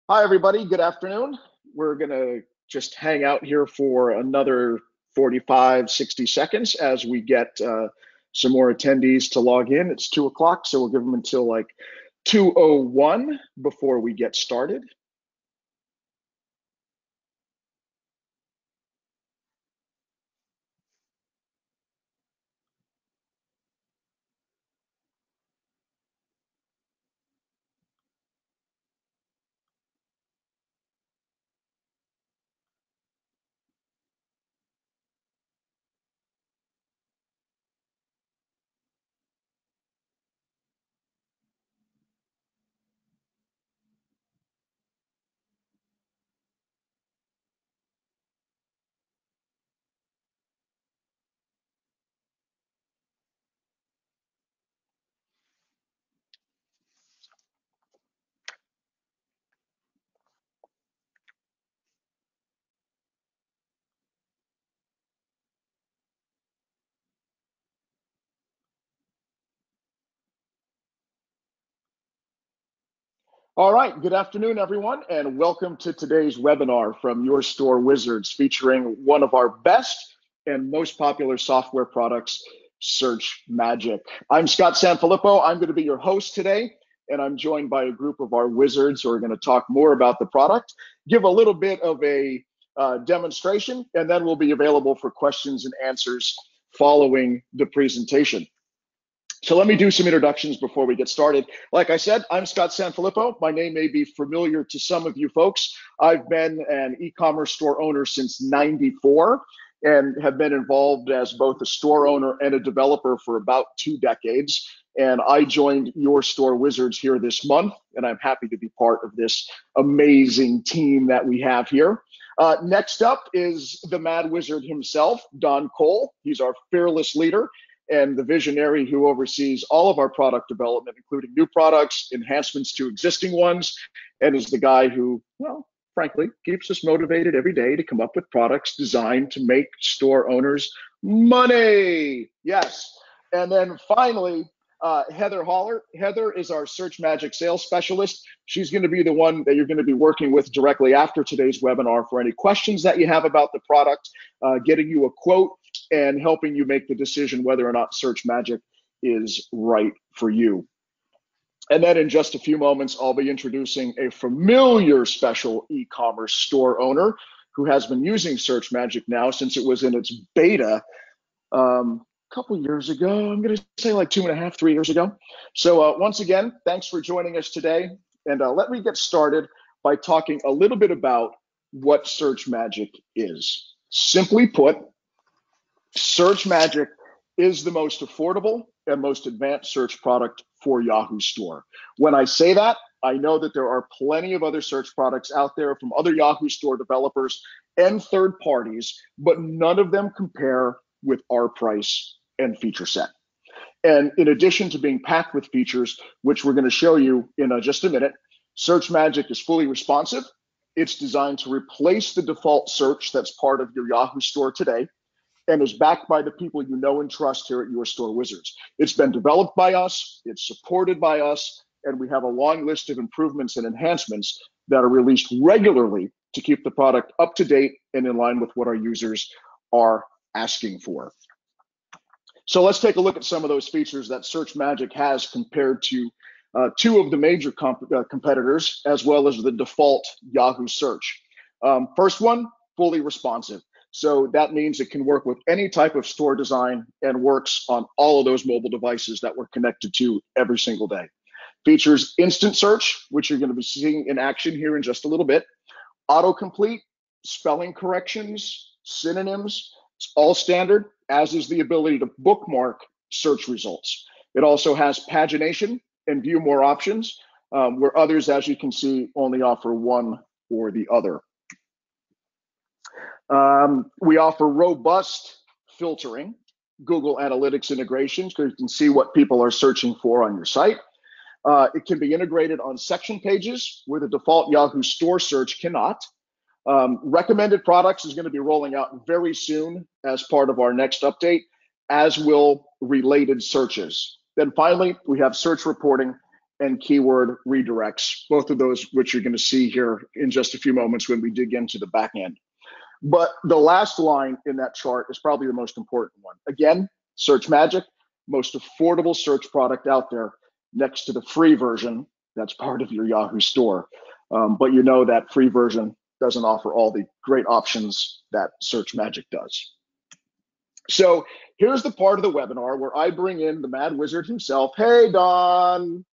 Hi, everybody. Good afternoon. We're going to just hang out here for another 45, 60 seconds as we get some more attendees to log in. It's 2 o'clock, so we'll give them until like 2:01 before we get started. All right, good afternoon, everyone, and welcome to today's webinar from Your Store Wizards, featuring one of our best and most popular software products, Search Magic. I'm Scott Sanfilippo. I'm going to be your host today, and I'm joined by a group of our wizards who are going to talk more about the product, give a little bit of a demonstration, and then we'll be available for questions and answers following the presentation. So let me do some introductions before we get started. Like I said, I'm Scott Sanfilippo. My name may be familiar to some of you folks. I've been an e-commerce store owner since '94 and have been involved as both a store owner and a developer for about 2 decades. And I joined Your Store Wizards here this month, and I'm happy to be part of this amazing team that we have here. Next up is the Mad Wizard himself, Don Cole. He's our fearless leader and the visionary who oversees all of our product development, including new products, enhancements to existing ones, and is the guy who, well, frankly, keeps us motivated every day to come up with products designed to make store owners money. Yes. And then finally, Heather Haller. Heather is our Search Magic sales specialist. She's going to be the one that you're going to be working with directly after today's webinar for any questions that you have about the product, getting you a quote, and helping you make the decision whether or not Search Magic is right for you. And then in just a few moments, I'll be introducing a familiar special e-commerce store owner who has been using Search Magic now since it was in its beta a couple years ago. I'm going to say like 2.5, 3 years ago. So once again, thanks for joining us today. And let me get started by talking a little bit about what Search Magic is. Simply put, Search Magic is the most affordable and most advanced search product for Yahoo Store. When I say that, I know that there are plenty of other search products out there from other Yahoo Store developers and third parties, but none of them compare with our price and feature set. And in addition to being packed with features, which we're going to show you in just a minute, Search Magic is fully responsive. It's designed to replace the default search that's part of your Yahoo Store today, and is backed by the people you know and trust here at Your Store Wizards. It's been developed by us, it's supported by us, and we have a long list of improvements and enhancements that are released regularly to keep the product up to date and in line with what our users are asking for. So let's take a look at some of those features that Search Magic has compared to 2 of the major competitors, as well as the default Yahoo search. First one, fully responsive. So that means it can work with any type of store design and works on all of those mobile devices that we're connected to every single day. Features instant search, which you're going to be seeing in action here in just a little bit. Autocomplete, spelling corrections, synonyms, it's all standard, as is the ability to bookmark search results. It also has pagination and view more options, where others, as you can see, only offer one or the other. We offer robust filtering, Google Analytics integrations, so you can see what people are searching for on your site. It can be integrated on section pages where the default Yahoo Store search cannot. Recommended products is going to be rolling out very soon as part of our next update, as will related searches. Then finally, we have search reporting and keyword redirects, both of those which you're going to see here in just a few moments when we dig into the back end. But the last line in that chart is probably the most important one. Again, Search Magic, most affordable search product out there, next to the free version that's part of your Yahoo store. But you know that free version doesn't offer all the great options that Search Magic does. So here's the part of the webinar where I bring in the Mad Wizard himself. Hey, Don.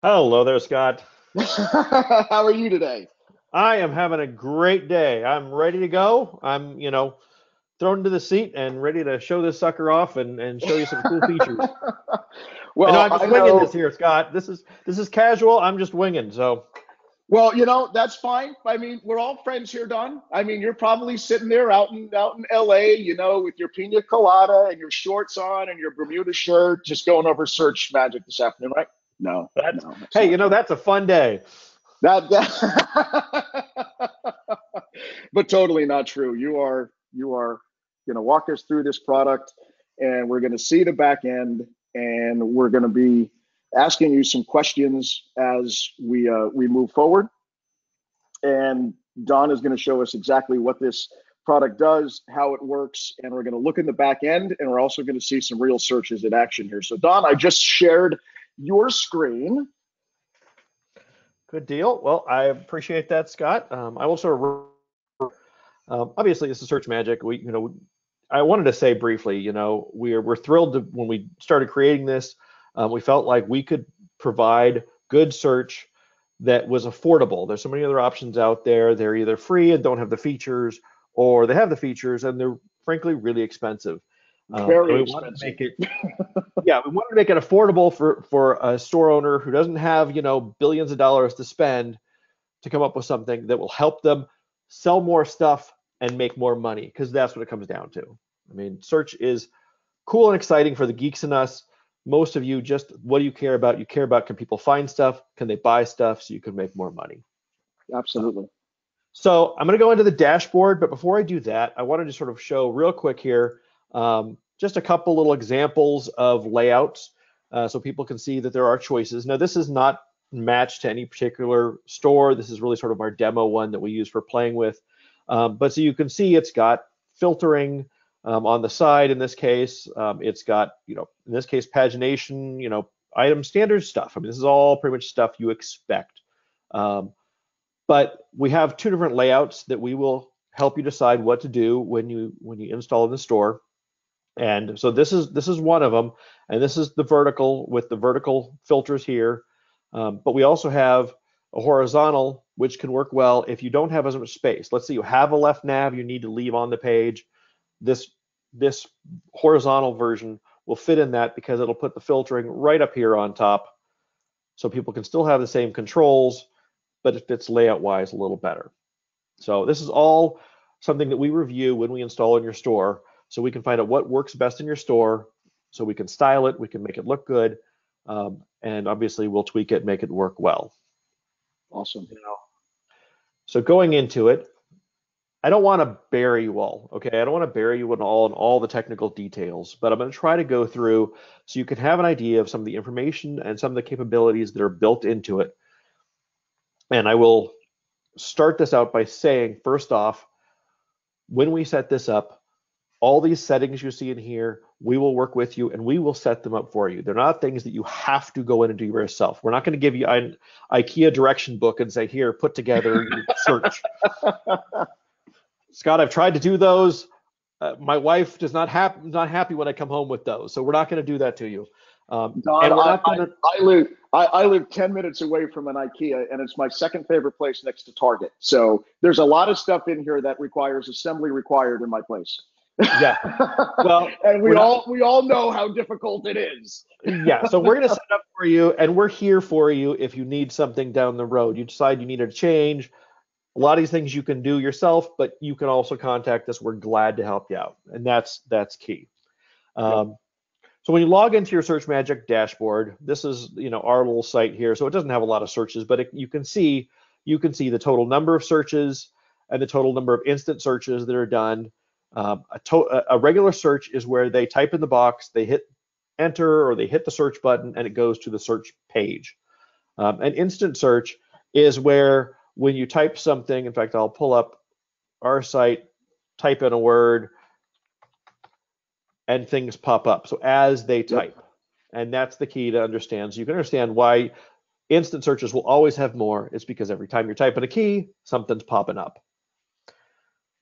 Hello there, Scott. How are you today? I am having a great day. I'm ready to go. I'm, thrown into the seat and ready to show this sucker off and show you some cool features. Well, I'm just winging this here, Scott. This is casual. I'm just winging. So. Well, that's fine. I mean, we're all friends here, Don. I mean, you're probably sitting there out in LA, with your pina colada and your shorts on and your Bermuda shirt, just going over Search Magic this afternoon, right? No. Hey, that's a fun day. That but totally not true. You are going to walk us through this product, and we're going to see the back end, and we're going to be asking you some questions as we move forward. And Don is going to show us exactly what this product does, how it works, and we're going to look in the back end, and we're also going to see some real searches in action here. So Don, I just shared your screen. Good deal. Well, I appreciate that, Scott. I will sort of obviously this is Search Magic. I wanted to say briefly, we're thrilled when we started creating this. We felt like we could provide good search that was affordable. There's so many other options out there. They're either free and don't have the features, or they have the features and they're frankly really expensive. Very expensive. We wanted to make it affordable for a store owner who doesn't have, billions of dollars to spend to come up with something that will help them sell more stuff and make more money, because that's what it comes down to. I mean, search is cool and exciting for the geeks in us. Most of you, just what do you care about? You care about, can people find stuff? Can they buy stuff so you can make more money? Absolutely. So I'm going to go into the dashboard, but before I do that, I wanted to sort of show real quick here just a couple little examples of layouts so people can see that there are choices. Now, this is not matched to any particular store. This is really sort of our demo one that we use for playing with. But so you can see it's got filtering on the side in this case. It's got, in this case, pagination, item standard stuff. I mean, this is all pretty much stuff you expect. But we have two different layouts that we will help you decide what to do when you install in the store. And so this is one of them, and this is the vertical with the vertical filters here. But we also have a horizontal, which can work well if you don't have as much space. Let's say you have a left nav you need to leave on the page. This horizontal version will fit in that because it'll put the filtering right up here on top, so people can still have the same controls, but it fits layout-wise a little better. So this is all something that we review when we install in your store, so we can find out what works best in your store, so we can style it, we can make it look good, and obviously we'll tweak it, make it work well. Awesome. So going into it, I don't want to bury you all, okay? I don't want to bury you in all the technical details, but I'm going to try to go through so you can have an idea of some of the information and some of the capabilities that are built into it. And I will start this out by saying, first off, when we set this up, all these settings you see in here, we will work with you and we will set them up for you. They're not things that you have to go in and do yourself. We're not going to give you an IKEA direction book and say, here, put together your search. Scott, I've tried to do those. My wife is not happy when I come home with those, so we're not going to do that to you. Don, I live 10 minutes away from an IKEA, and it's my second favorite place next to Target. So there's a lot of stuff in here that requires assembly required in my place. Yeah. Well, and we all know how difficult it is. Yeah. So we're going to set it up for you, and we're here for you if you need something down the road. You decide you need a change. A lot of these things you can do yourself, but you can also contact us. We're glad to help you out, and that's key. So when you log into your Search Magic dashboard, this is our little site here. So it doesn't have a lot of searches, but you can see the total number of searches and the total number of instant searches that are done. A regular search is where they type in the box, they hit enter, or they hit the search button, and it goes to the search page. An instant search is where when you type something, in fact, I'll pull up our site, type in a word, and things pop up. So as they type, Yep. and that's the key to understand. So you can understand why instant searches will always have more. It's because every time you're typing a key, something's popping up.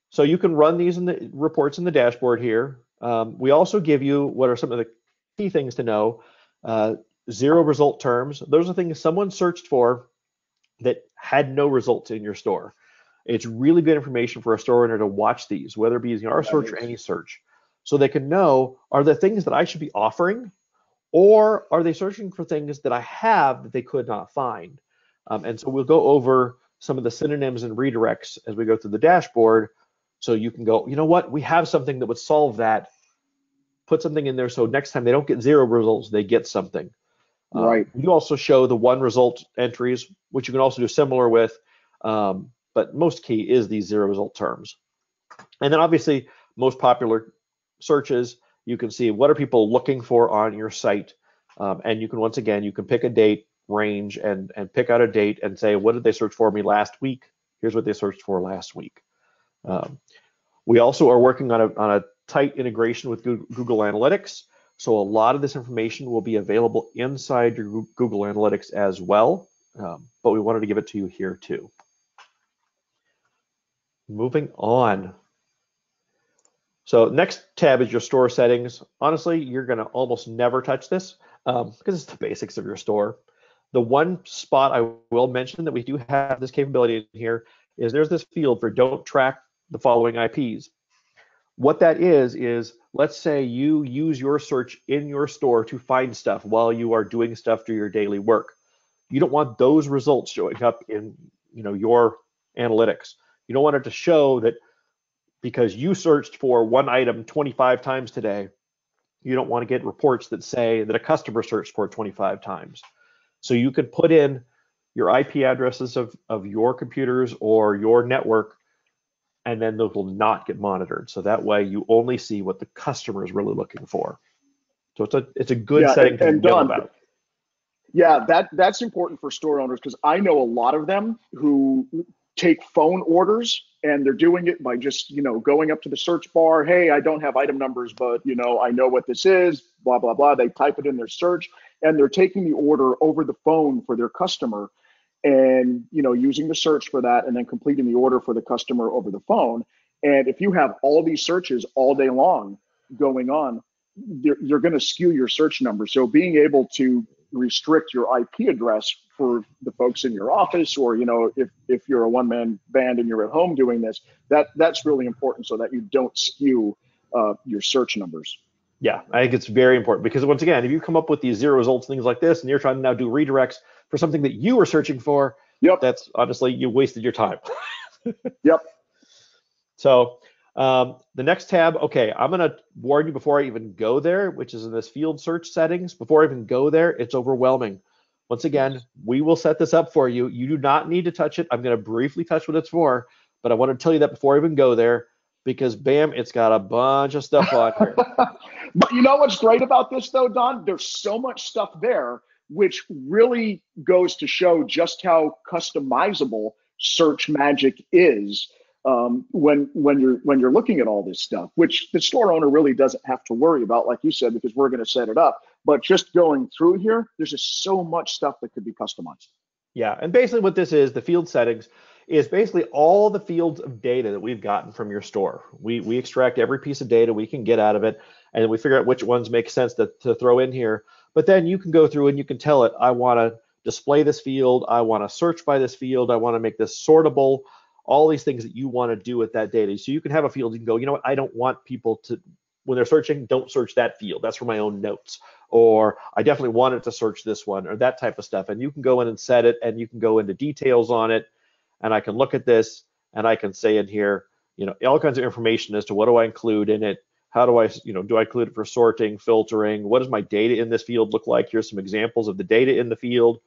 So you can run these in the reports in the dashboard here. We also give you what are some of the key things to know. Zero result terms. Those are things someone searched for that had no results in your store. It's really good information for a store owner to watch these, whether it be using our search or any search, so they can know, are there things that I should be offering, or are they searching for things that I have that they could not find? And so we'll go over some of the synonyms and redirects as we go through the dashboard, so you can go, you know what, we have something that would solve that. Put something in there so next time they don't get zero results, they get something. Right. You also show the one result entries, which you can also do similar with, but most key is these zero result terms. And then obviously most popular searches, you can see what are people looking for on your site. And you can, once again, you can pick a date range and pick out a date and say, what did they search for me last week? Here's what they searched for last week. We also are working on a tight integration with Google Analytics. So a lot of this information will be available inside your Google Analytics as well. But we wanted to give it to you here too. Moving on. So next tab is your store settings. Honestly, you're going to almost never touch this because it's the basics of your store. The one spot I will mention that we do have this capability in here is there's this field for don't track the following IPs. What that is let's say you use your search in your store to find stuff while you are doing stuff through your daily work. You don't want those results showing up in your analytics. You don't want it to show that because you searched for one item 25 times today, you don't want to get reports that say that a customer searched for it 25 times. So you could put in your IP addresses of your computers or your network, and then those will not get monitored. So that way you only see what the customer is really looking for. So it's a good Yeah. setting to And know Don, about. yeah, that's important for store owners because I know a lot of them who take phone orders and they're doing it by just, going up to the search bar. Hey, I don't have item numbers, but I know what this is, blah, blah, blah. They type it in their search and they're taking the order over the phone for their customer and, using the search for that and then completing the order for the customer over the phone. And if you have all these searches all day long going on, you're going to skew your search number. So being able to restrict your IP address for the folks in your office, or if you're a one-man band and you're at home doing this, that's really important so that you don't skew your search numbers. Yeah, I think it's very important because once again, if you come up with these zero results, things like this, and you're trying to now do redirects for something that you were searching for, Yep. that's honestly, you wasted your time. Yep. So the next tab, okay, I'm going to warn you before I even go there, which is in this field search settings. Before I even go there, it's overwhelming. Once again, we will set this up for you. You do not need to touch it. I'm going to briefly touch what it's for, but I want to tell you that before I even go there, because bam, it's got a bunch of stuff on here. But you know what's great about this though, Don? There's so much stuff there, which really goes to show just how customizable Search Magic is when you're looking at all this stuff, which the store owner really doesn't have to worry about, like you said, because we're going to set it up. But just going through here, there's just so much stuff that could be customized. Yeah, and basically what this is, the field settings, is basically all the fields of data that we've gotten from your store. We extract every piece of data we can get out of it, and then we figure out which ones make sense to throw in here. But then you can go through and you can tell it, I want to display this field, I want to search by this field, I want to make this sortable, all these things that you want to do with that data. So you can have a field, you can go, you know what, I don't want people to, when they're searching, don't search that field. That's for my own notes. Or I definitely wanted to search this one, or that type of stuff. And you can go in and set it, and you can go into details on it. And I can look at this, and I can say in here, all kinds of information as to what do I include in it. How do I, do I include it for sorting, filtering? What does my data in this field look like? Here's some examples of the data in the field.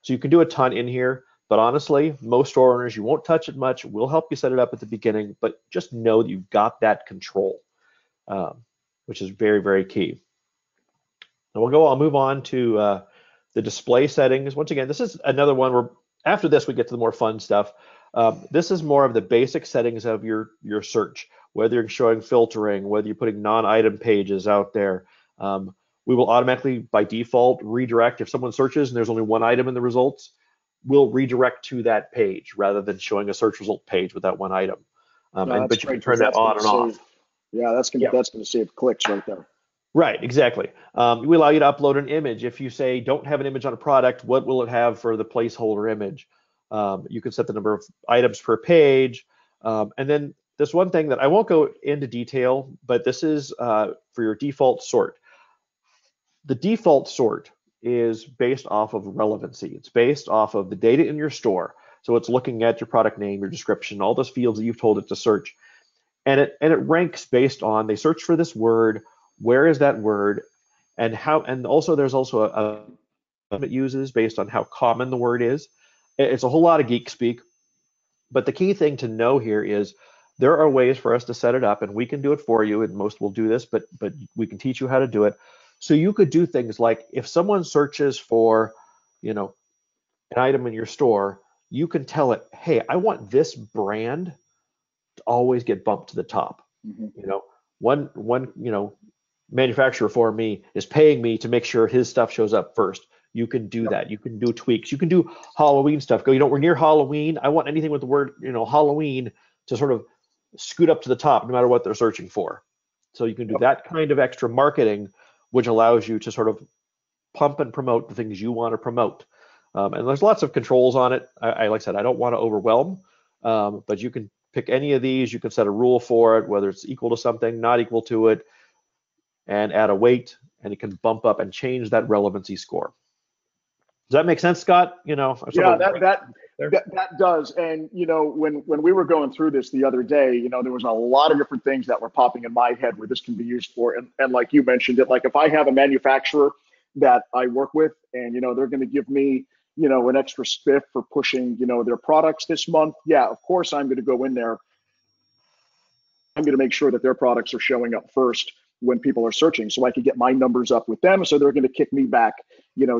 So you can do a ton in here. But honestly, most store owners, you won't touch it much. We'll help you set it up at the beginning, but just know that you've got that control, which is very, very key. I'll move on to The display settings, once again, this is another one where after this we get to the more fun stuff. This is more of the basic settings of your search, whether you're showing filtering, whether you're putting non-item pages out there. We will automatically, by default, redirect. If someone searches and there's only one item in the results, we'll redirect to that page rather than showing a search result page with that one item. No, that's But you can great turn because that that's going on to and off. save. Yeah, Yeah. that's going to save clicks right there. Right, exactly. We allow you to upload an image. If you say don't have an image on a product, what will it have for the placeholder image? You can set the number of items per page. And then this one thing that I won't go into detail, but this is for your default sort. The default sort is based off of relevancy. It's based off of the data in your store. So it's looking at your product name, your description, all those fields that you've told it to search. And it ranks based on, they search for this word, where is that word, and how, and also there's also a it uses based on how common the word is. It's a whole lot of geek speak, but the key thing to know here is there are ways for us to set it up, and we can do it for you, and most will do this, but we can teach you how to do it. So you could do things like if someone searches for, you know, an item in your store, you can tell it, hey, I want this brand to always get bumped to the top. Mm-hmm. You know, one manufacturer for me is paying me to make sure his stuff shows up first. You can do Yep. that. You can do tweaks. You can do Halloween stuff. Go, we're near Halloween. I want anything with the word, Halloween to sort of scoot up to the top no matter what they're searching for. So you can do Yep. that kind of extra marketing, which allows you to sort of pump and promote the things you want to promote. And there's lots of controls on it. Like I said, I don't want to overwhelm, but you can pick any of these. You can set a rule for it, whether it's equal to something, not equal to it, and add a weight, and it can bump up and change that relevancy score. Does that make sense, Scott? Yeah, that does. And when we were going through this the other day, there was a lot of different things that were popping in my head where this can be used for. And like you mentioned it, like if I have a manufacturer that I work with, and they're going to give me an extra spiff for pushing their products this month, yeah, of course I'm going to go in there. I'm going to make sure that their products are showing up first when people are searching, so I can get my numbers up with them. So they're going to kick me back,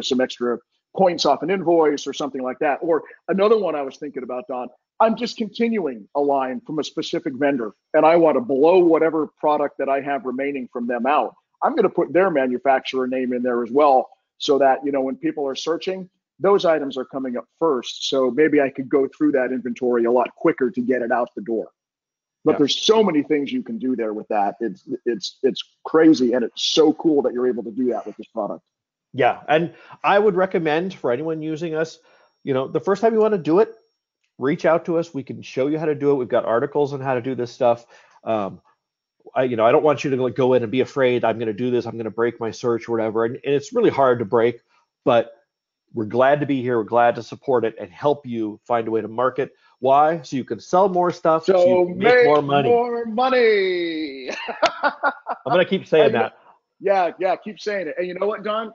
some extra points off an invoice or something like that. Or another one I was thinking about, Don, I'm just continuing a line from a specific vendor and I want to blow whatever product that I have remaining from them out. I'm going to put their manufacturer name in there as well, so that, when people are searching, those items are coming up first. So maybe I could go through that inventory a lot quicker to get it out the door. But Yeah. there's so many things you can do there with that. It's crazy, and it's so cool that you're able to do that with this product. Yeah, and I would recommend for anyone using us, the first time you want to do it, reach out to us. We can show you how to do it. We've got articles on how to do this stuff. I don't want you to go in and be afraid I'm going to do this. I'm going to break my search or whatever. And it's really hard to break, but we're glad to be here. We're glad to support it and help you find a way to market. Why? So you can sell more stuff, so you So can make more money. more money. I'm going to keep saying that. Yeah, keep saying it. And you know what, Don?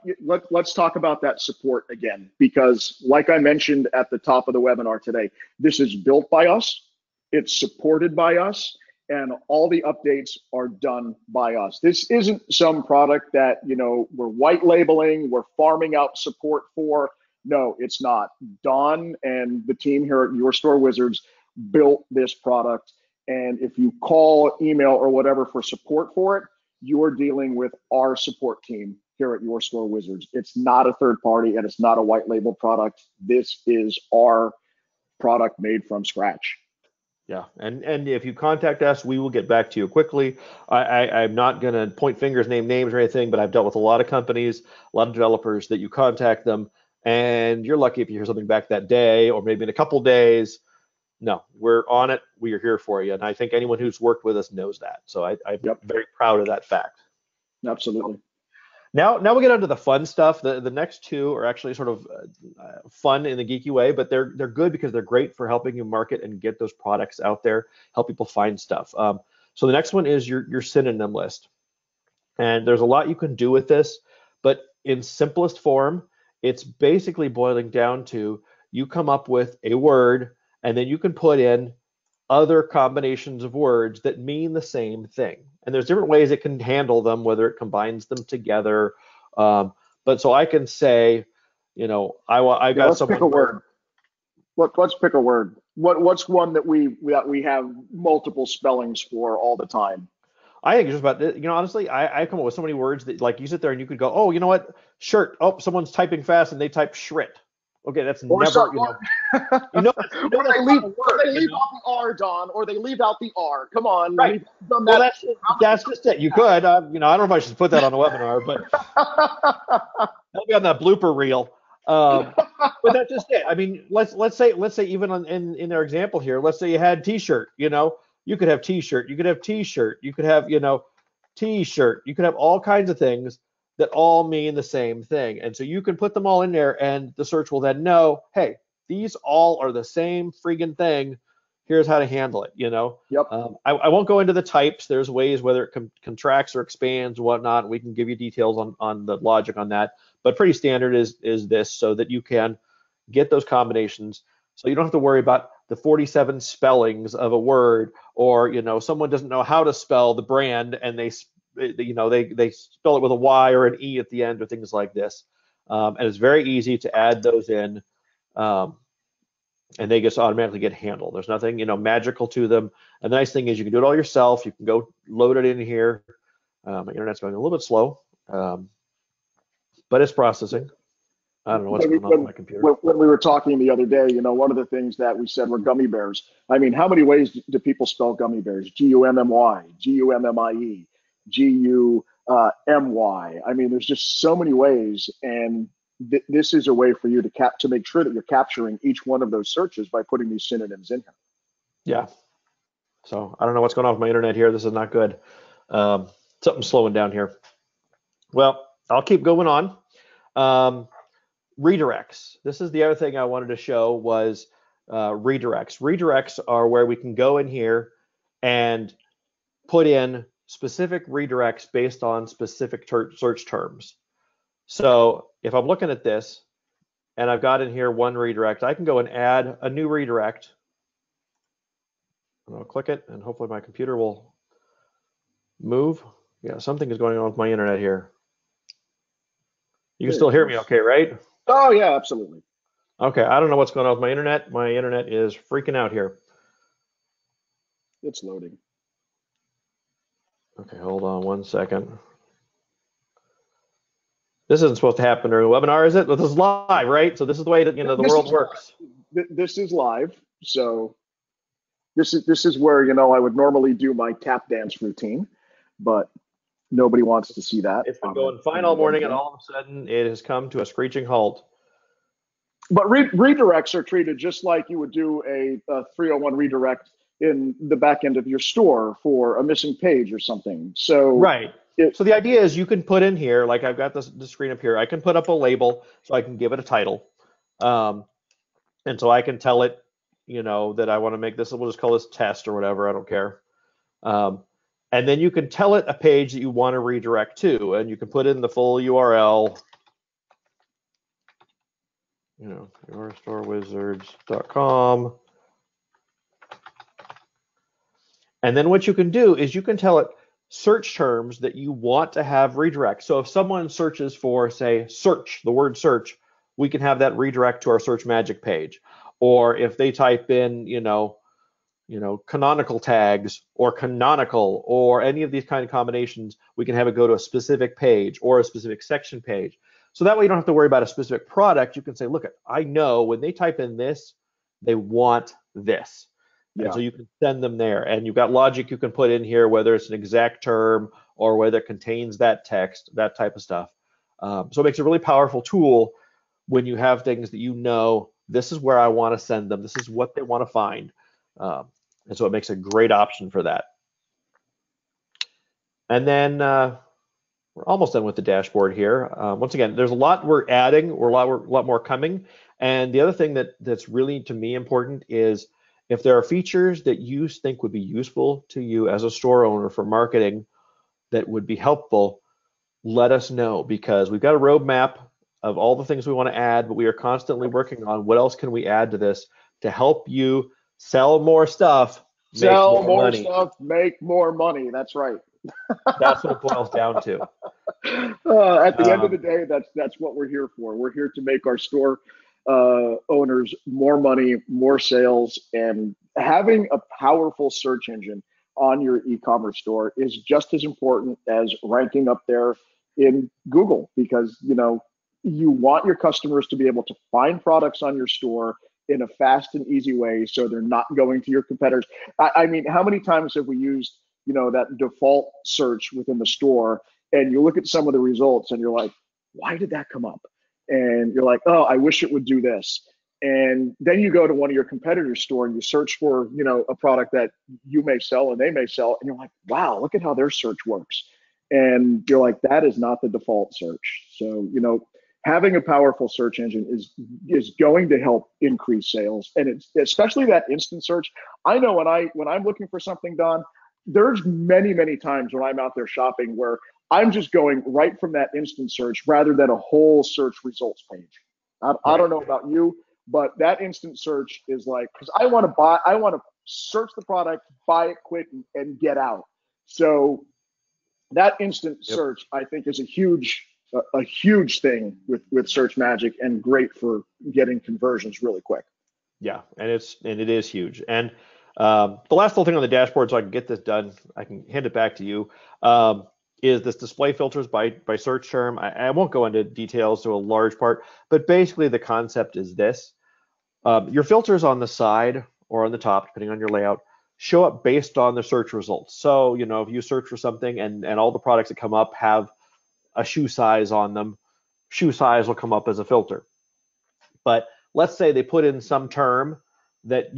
Let's talk about that support again, because like I mentioned at the top of the webinar today, this is built by us, it's supported by us, and all the updates are done by us. This isn't some product that, we're white labeling, we're farming out support for. No, it's not. Don and the team here at Your Store Wizards built this product. And if you call, email, or whatever for support for it, you're dealing with our support team here at Your Store Wizards. It's not a third party, and it's not a white label product. This is our product made from scratch. Yeah, and if you contact us, we will get back to you quickly. I'm not going to point fingers, name names or anything, but I've dealt with a lot of companies, a lot of developers that you contact them, and you're lucky if you hear something back that day or maybe in a couple days. No, we're on it. We are here for you. And I think anyone who's worked with us knows that. So I'm very proud of that fact. Absolutely. Now we get onto the fun stuff. The next two are actually sort of fun in the geeky way, but they're good because they're great for helping you market and get those products out there, help people find stuff. So the next one is your synonym list. And there's a lot you can do with this, but in simplest form, it's basically boiling down to you come up with a word, and then you can put in other combinations of words that mean the same thing. And there's different ways it can handle them, whether it combines them together. But so I can say, I Yeah, got let's pick someone a where word. Let's pick a word. What's one that we have multiple spellings for all the time? I think it's just about, honestly, I come up with so many words that like you sit there and you could go, oh, you know what, shirt. Oh, someone's typing fast and they type shrit. Okay, that's Or never, so, you know that's not a or word, they leave out the R, Don, or they leave out the R. Come on, Right. we've done Well, that. that's just it. You could, I don't know if I should put that on a webinar, but that'll be on that blooper reel. But that's just it. I mean, let's say even in their example here, let's say you had T-shirt. You could have T-shirt. You could have T-shirt. You could have T-shirt. You could have all kinds of things that all mean the same thing, and so you can put them all in there, and the search will then know, hey, these all are the same friggin' thing. Here's how to handle it. Yep. I won't go into the types. There's ways whether it contracts or expands and whatnot. And we can give you details on the logic on that. But pretty standard is this, so that you can get those combinations. So you don't have to worry about the 47 spellings of a word, or someone doesn't know how to spell the brand and they spell it with a Y or an E at the end or things like this. And it's very easy to add those in. And they just automatically get handled. There's nothing, magical to them. And the nice thing is you can do it all yourself. You can go load it in here. My internet's going a little bit slow, but it's processing. I don't know what's going on with my computer. When we were talking the other day, one of the things that we said were gummy bears. I mean, how many ways do people spell gummy bears? Gummie, Gummie, Gummy. I mean, there's just so many ways, and this is a way for you to make sure that you're capturing each one of those searches by putting these synonyms in here. Yeah. So I don't know what's going on with my internet here. This is not good. Something's slowing down here. Well, I'll keep going on. Redirects. This is the other thing I wanted to show was redirects. Redirects are where we can go in here and put in specific redirects based on specific search terms. So if I'm looking at this and I've got in here one redirect, I can go and add a new redirect. And I'll click it and hopefully my computer will move. Yeah, something is going on with my internet here. You can still hear me okay, right? Oh, yeah, absolutely. Okay, I don't know what's going on with my internet. My internet is freaking out here. It's loading. Okay, hold on one second. This isn't supposed to happen during a webinar, is it? But this is live, right? So this is the way that the world works. This is live. So this is where I would normally do my tap dance routine, but nobody wants to see that. It's been going fine all morning, and all of a sudden it has come to a screeching halt. But redirects are treated just like you would do a 301 redirect in the back end of your store for a missing page or something. So right. So the idea is you can put in here, like I've got the screen up here, I can put up a label so I can give it a title. And so I can tell it, that I want to make this, we'll just call this test or whatever, I don't care. And then you can tell it a page that you want to redirect to, and you can put in the full URL, yourstorewizards.com. And then what you can do is you can tell it search terms that you want to have redirect. So if someone searches for, say, search, the word search, we can have that redirect to our Search Magic page. Or if they type in, canonical tags or canonical or any of these kind of combinations, we can have it go to a specific page or a specific section page. So that way you don't have to worry about a specific product. You can say, look, I know when they type in this, they want this. Yeah. And so you can send them there. And you've got logic you can put in here, whether it's an exact term or whether it contains that text, that type of stuff. So it makes a really powerful tool when you have things that this is where I want to send them. This is what they want to find. And so it makes a great option for that. And then we're almost done with the dashboard here. Once again, there's a lot we're adding, or a lot more coming. And the other thing that's really, to me, important is if there are features that you think would be useful to you as a store owner for marketing that would be helpful, let us know, because we've got a roadmap of all the things we want to add, but we are constantly working on what else can we add to this to help you sell more stuff, sell more stuff, make more money. That's right. That's what it boils down to. At the end of the day, that's what we're here for. We're here to make our store owners more money, more sales, and having a powerful search engine on your e-commerce store is just as important as ranking up there in Google, because you want your customers to be able to find products on your store in a fast and easy way, so they're not going to your competitors. I mean, how many times have we used that default search within the store, and you look at some of the results and you're like, why did that come up? And you're like, oh, I wish it would do this. And then you go to one of your competitors' store and you search for a product that you may sell and they may sell, and you're like, wow, look at how their search works. And you're like, that is not the default search. So having a powerful search engine is going to help increase sales, and it's especially that instant search. I know when I'm looking for something, Don, there's many times when I'm out there shopping where I'm just going right from that instant search rather than a whole search results page. I don't know about you, but that instant search is like, because I want to search the product, buy it quick, and get out. So that instant search, I think, is a huge thing with Search Magic, and great for getting conversions really quick. Yeah, and it is huge. And the last little thing on the dashboard, so I can get this done, I can hand it back to you, is this display filters by search term. I won't go into details to a large part, but basically the concept is this. Your filters on the side or on the top, depending on your layout, show up based on the search results. So, if you search for something and all the products that come up have a shoe size on them, shoe size will come up as a filter. But let's say they put in some term that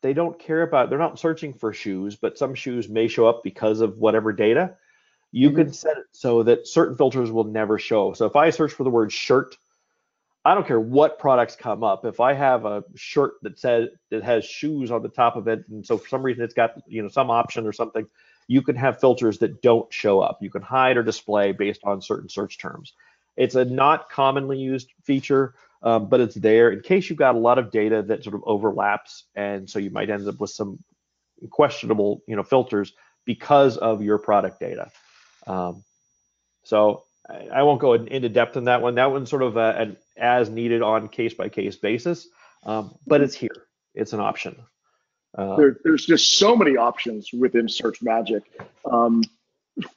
they don't care about, they're not searching for shoes, but some shoes may show up because of whatever data. You can set it so that certain filters will never show. So if I search for the word shirt, I don't care what products come up. If I have a shirt that has shoes on the top of it, and so for some reason it's got some option or something, you can have filters that don't show up. You can hide or display based on certain search terms. It's a not commonly used feature, but it's there in case you've got a lot of data that sort of overlaps, and so you might end up with some questionable filters because of your product data. So I won't go into depth on that one. That one's sort of an as needed on case by case basis, but it's here. It's an option. There's just so many options within Search Magic.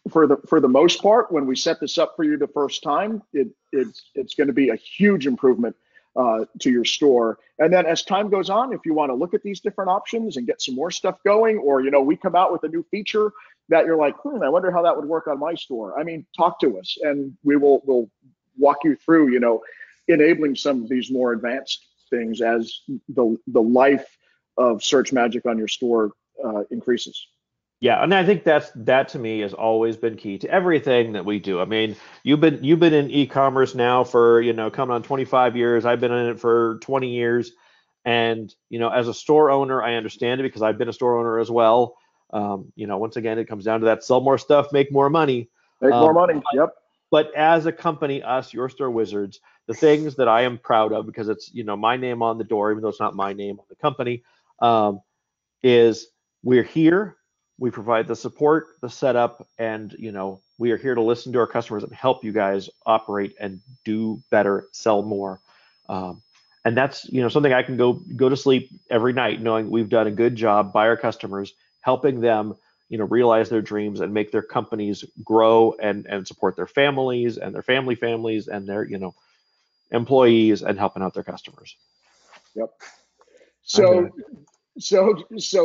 For the most part, when we set this up for you the first time, it's going to be a huge improvement to your store. And then as time goes on, if you want to look at these different options and get some more stuff going, or we come out with a new feature that you're like, I wonder how that would work on my store. I mean, talk to us, and we'll walk you through, enabling some of these more advanced things as the life of Search Magic on your store increases. Yeah, and I think that to me has always been key to everything that we do. I mean, you've been in e-commerce now for coming on 25 years. I've been in it for 20 years, and as a store owner, I understand it because I've been a store owner as well. Once again, it comes down to that: sell more stuff, make more money. Make more money. Yep. But as a company, us, Your Store Wizards, the things that I am proud of, because it's my name on the door, even though it's not my name on the company, is we're here. We provide the support, the setup, and we are here to listen to our customers and help you guys operate and do better, sell more. And that's something I can go to sleep every night knowing we've done a good job by our customers, helping them realize their dreams and make their companies grow and support their families and their families and their employees, and helping out their customers. Yep. So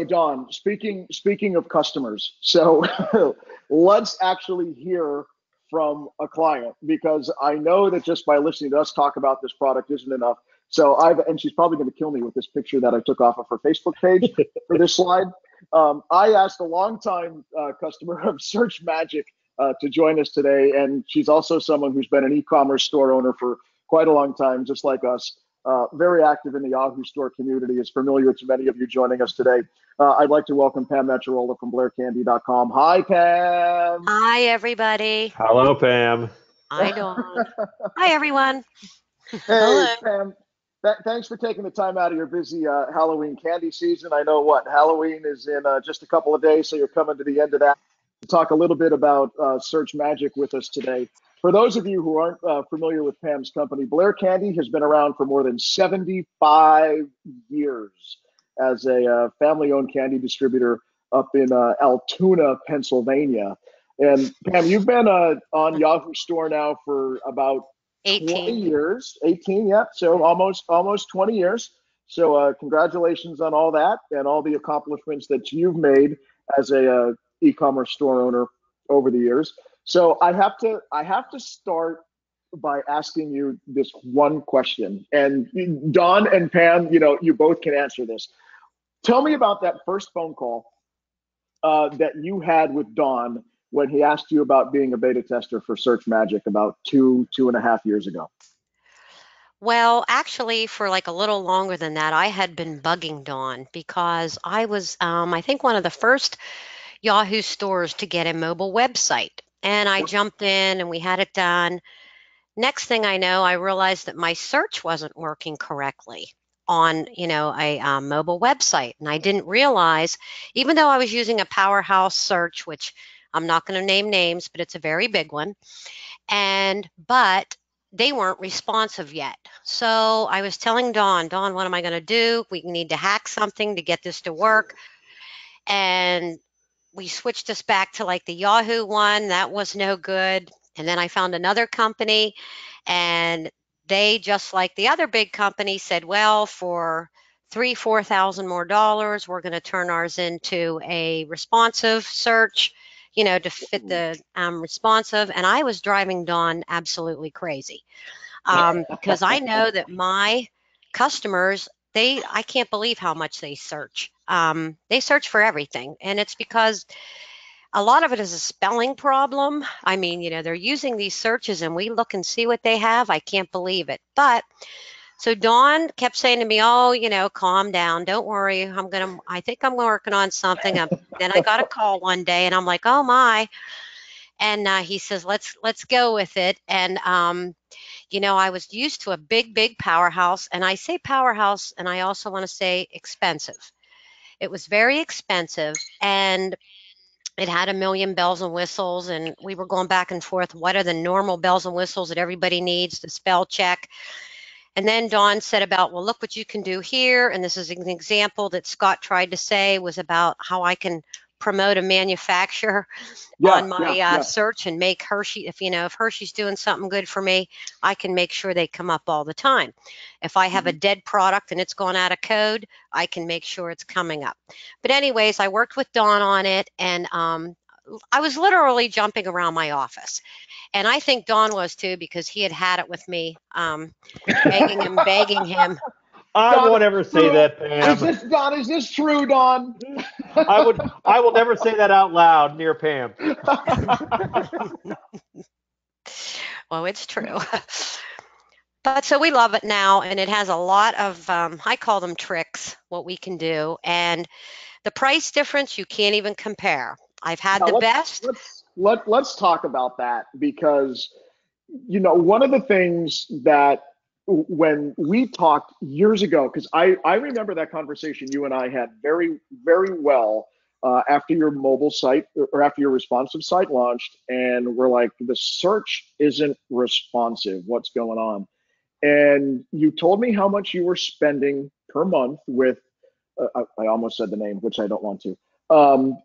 Don, speaking of customers, so let's actually hear from a client, because I know that just by listening to us talk about this product isn't enough. So and she's probably going to kill me with this picture that I took off of her Facebook page for this slide. I asked a longtime customer of Search Magic to join us today, and she's also someone who's been an e-commerce store owner for quite a long time, just like us. Very active in the Yahoo store community, is familiar to many of you joining us today. I'd like to welcome Pam Matarola from BlairCandy.com. Hi, Pam. Hi, everybody. Hello, Pam. Hi, Dawn. Hi, everyone. Hey, Hello. Pam. Thanks for taking the time out of your busy Halloween candy season. I know Halloween is in just a couple of days, so you're coming to the end of that. talk a little bit about Search Magic with us today. For those of you who aren't familiar with Pam's company, Blair Candy has been around for more than 75 years as a family-owned candy distributor up in Altoona, Pennsylvania. And Pam, you've been on Yahoo Store now for about 20 18. years, 18, yeah, so almost 20 years. So congratulations on all that and all the accomplishments that you've made as a e-commerce store owner over the years. So I have to start by asking you this one question. And Don and Pam, you both can answer this. Tell me about that first phone call that you had with Don when he asked you about being a beta tester for Search Magic about two and a half years ago. Well, actually, for like a little longer than that, I had been bugging Dawn because I was, I think, one of the first Yahoo stores to get a mobile website. And I jumped in and we had it done. Next thing I know, I realized that my search wasn't working correctly on, a mobile website. And I didn't realize, even though I was using a powerhouse search, which I'm not going to name names, but it's a very big one, but they weren't responsive yet. So I was telling Dawn, what am I going to do? We need to hack something to get this to work. And we switched us back to like the Yahoo one. That was no good. And then I found another company, and they, just like the other big company, said, well, for $4,000 more, we're going to turn ours into a responsive search, to fit the responsive. And I was driving Dawn absolutely crazy because I know that my customers, I can't believe how much they search. They search for everything, and it's because a lot of it is a spelling problem. I mean, they're using these searches and we look and see what they have. I can't believe it. But so Dawn kept saying to me, oh, calm down. Don't worry. I think I'm working on something. Then I got a call one day and I'm like, oh my. And he says, let's go with it. And, I was used to a big powerhouse, and I say powerhouse, and I also want to say expensive. It was very expensive, and it had a million bells and whistles, and we were going back and forth. What are the normal bells and whistles that everybody needs to spell check? And then Dawn said about, well, look what you can do here. And this is an example that Scott tried to say was about how I can promote a manufacturer on my search and make Hershey, if Hershey's doing something good for me, I can make sure they come up all the time. If I have a dead product and it's gone out of code, I can make sure it's coming up. But anyways, I worked with Dawn on it, and I was literally jumping around my office. And I think Don was too, because he had it with me, begging him. I won't ever say that, Pam. Is this true, Don? I will never say that out loud near Pam. Well, it's true. But so we love it now, and it has a lot of, I call them tricks, what we can do. And the price difference, you can't even compare. I've had the best. Let's talk about that, because one of the things that when we talked years ago, because I remember that conversation you and I had very, very well after your mobile site, or after your responsive site launched, and we're like, the search isn't responsive. What's going on? And you told me how much you were spending per month with, I almost said the name, which I don't want to.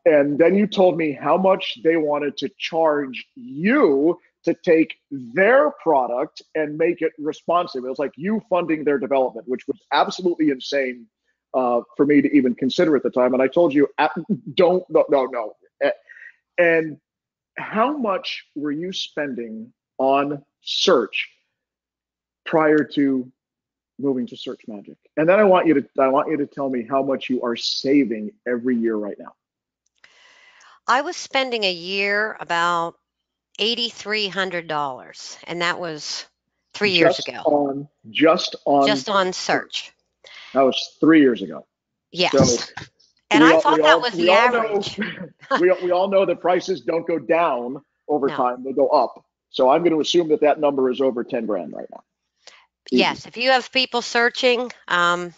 And then you told me how much they wanted to charge you to take their product and make it responsive. It was like you funding their development, which was absolutely insane for me to even consider at the time. And I told you, no. And how much were you spending on search prior to moving to Search Magic? And then I want you to tell me how much you are saving every year right now. I was spending a year about $8,300, and that was 3 years ago. Just on search. That was 3 years ago. Yes. So and I thought that was the average. We all know that prices don't go down over time; they go up. So I'm going to assume that number is over 10 grand right now. Easy. Yes, if you have people searching, and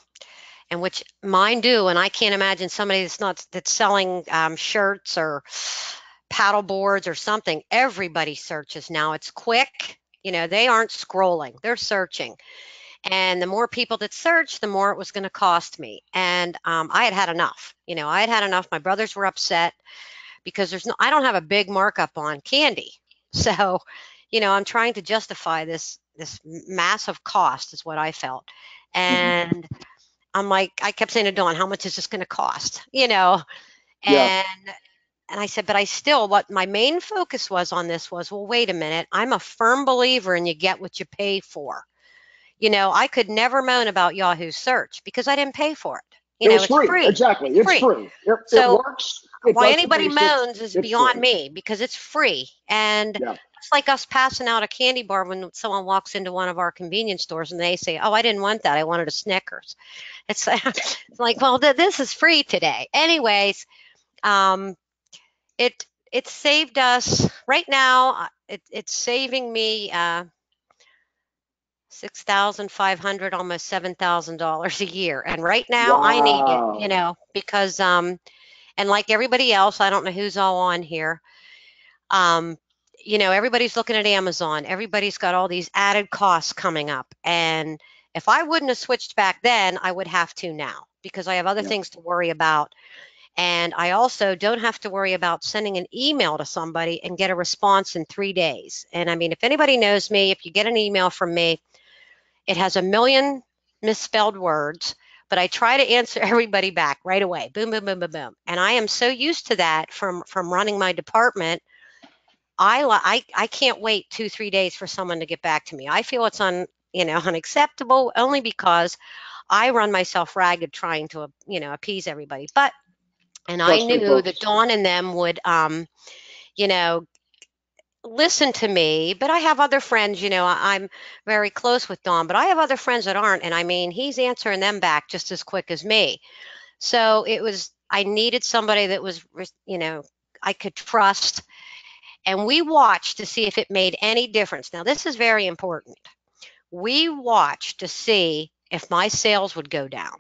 which mine do, and I can't imagine somebody that's selling shirts or paddle boards or something, everybody searches now. It's quick. They aren't scrolling, they're searching. And the more people that searched, the more it was going to cost me. And I had had enough. I had had enough. My brothers were upset because I don't have a big markup on candy. So, I'm trying to justify this massive cost is what I felt. Mhm. And I'm like, I kept saying to Dawn, how much is this going to cost? Yeah. And I said, but I still, what my main focus was on this was, well, wait a minute. I'm a firm believer in you get what you pay for. I could never moan about Yahoo search because I didn't pay for it. It was It's free. free. Exactly. It's It's free. free. It So works. It why does the anybody basics. moans is It's beyond free. me because it's free. And Yeah. it's like us passing out a candy bar when someone walks into one of our convenience stores and they say, oh, I didn't want that. I wanted a Snickers. It's, it's like, well, this is free today. Anyways, um, it saved us right now. It's saving me 6,500, almost $7,000 a year. And right now I need it, Wow. because and like everybody else, I don't know who's all on here. Um, everybody's looking at Amazon. Everybody's got all these added costs coming up. And if I wouldn't have switched back then, I would have to now because I have other Yeah. things to worry about. And I also don't have to worry about sending an email to somebody and get a response in 3 days. And I mean, if anybody knows me, if you get an email from me, it has a million misspelled words, but I try to answer everybody back right away. Boom, boom, boom, boom, boom. And I am so used to that from running my department. I can't wait 2-3 days for someone to get back to me. I feel it's unacceptable only because I run myself ragged trying to appease everybody. But and I Trust me, knew that folks. Dawn and them would you know listen to me. But I have other friends, I'm very close with Dawn, but I have other friends that aren't. And I mean, he's answering them back just as quick as me. So I needed somebody that was, I could trust. And we watched to see if it made any difference. Now, this is very important. We watched to see if my sales would go down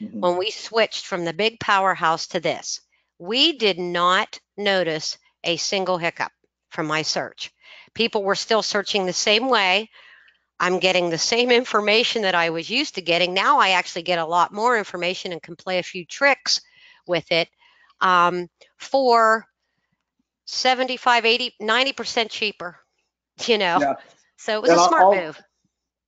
Mhm. when we switched from the big powerhouse to this. We did not notice a single hiccup from my search. People were still searching the same way. I'm getting the same information that I was used to getting. Now I actually get a lot more information and can play a few tricks with it for 75, 80, 90% cheaper, you know. Yeah. So it was And a smart move.